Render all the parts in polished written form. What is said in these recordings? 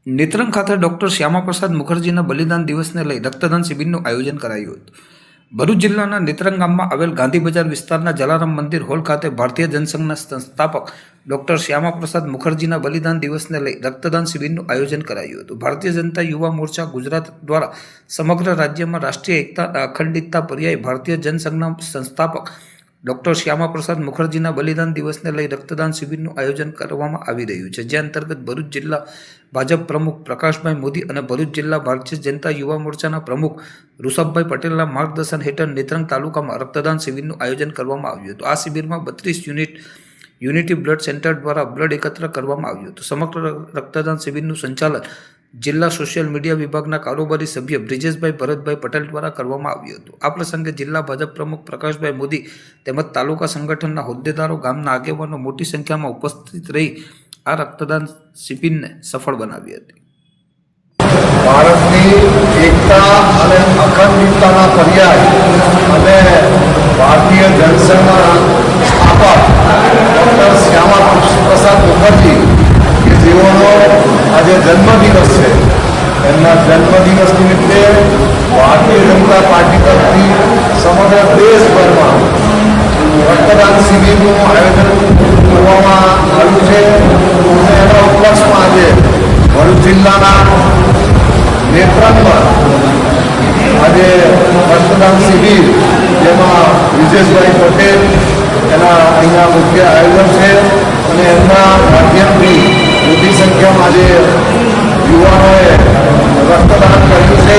નેત્રંગ ખાતે ડોક્ટર શ્યામાપ્રસાદ મુખર્જીના બલિદાન દિવસને લઈ રક્તદાન શિબિરનું આયોજન કરાયું હતું। ભરૂચ જિલ્લાના નેત્રંગ ગામમાં આવેલ ગાંધી બજાર વિસ્તારના જલારામ મંદિર હોલ ખાતે ભારતીય જનસંઘના સંસ્થાપક ડોક્ટર શ્યામાપ્રસાદ મુખર્જીના બલિદાન દિવસને લઈ રક્તદાન શિબિરનું આયોજન કરાયું હતું। ભારતીય જનતા યુવા મોરચા ગુજરાત દ્વારા સમગ્ર રાજ્યમાં રાષ્ટ્રીય એકતા અખંડિતતા પર્યાય ભારતીય જનસંઘના સંસ્થાપક ડોક્ટર શ્યામાપ્રસાદ મુખર્જીના બલિદાન દિવસને લઈ રક્તદાન શિબિરનું આયોજન કરવામાં આવી રહ્યું છે, જે અંતર્ગત ભરૂચ જિલ્લા ભાજપ પ્રમુખ પ્રકાશભાઈ મોદી અને ભરૂચ જિલ્લા ભારતીય જનતા યુવા મોરચાના પ્રમુખ ઋષભભાઈ પટેલના માર્ગદર્શન હેઠળ નેત્રંગ તાલુકામાં રક્તદાન શિબિરનું આયોજન કરવામાં આવ્યું હતું। આ શિબિરમાં 32 યુનિટી બ્લડ સેન્ટર દ્વારા બ્લડ એકત્ર કરવામાં આવ્યું હતું। સમગ્ર રક્તદાન શિબિરનું સંચાલન જિલ્લા સોશિયલ મીડિયા વિભાગના કારોબારી સભ્ય બ્રિજેશભાઈ ભરતભાઈ પટેલ દ્વારા કરવામાં આવ્યું હતું। આ પ્રસંગે જિલ્લા ભાજપ પ્રમુખ પ્રકાશભાઈ મોદી તેમજ તાલુકા સંગઠનના હોદ્દેદારો, ગામના આગેવાનો મોટી સંખ્યામાં ઉપસ્થિત રહી આ રક્તદાન શિબિરને સફળ બનાવી હતી। ભારતની એકતા અને અખંડિતતાના પર્યાય અને ભારતીય જનસંઘના સ્થાપક ડૉક્ટર શ્યામાપ્રસાદ મુખર્જી કે જેઓનો આજે જન્મદિવસ છે, એમના જન્મદિવસ નિમિત્તે ભારતીય જનતા પાર્ટી તરફથી સમગ્ર દેશભરમાં રક્તદાન શિબિરનું આયોજન કરવામાં આવ્યું છે અને એના ઉપલક્ષમાં આજે ભરૂચ જિલ્લાના નેત્રંગમાં આજે રક્તદાન શિબિર, જેમાં બ્રિજેશભાઈ પટેલ એના અહીંયા મુખ્ય આયોજન છે અને એમના માધ્યમથી મોટી સંખ્યામાં આજે યુવાનોએ રક્તદાન કર્યું છે।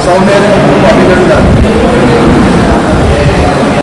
સૌને ખૂબ અભિનંદન।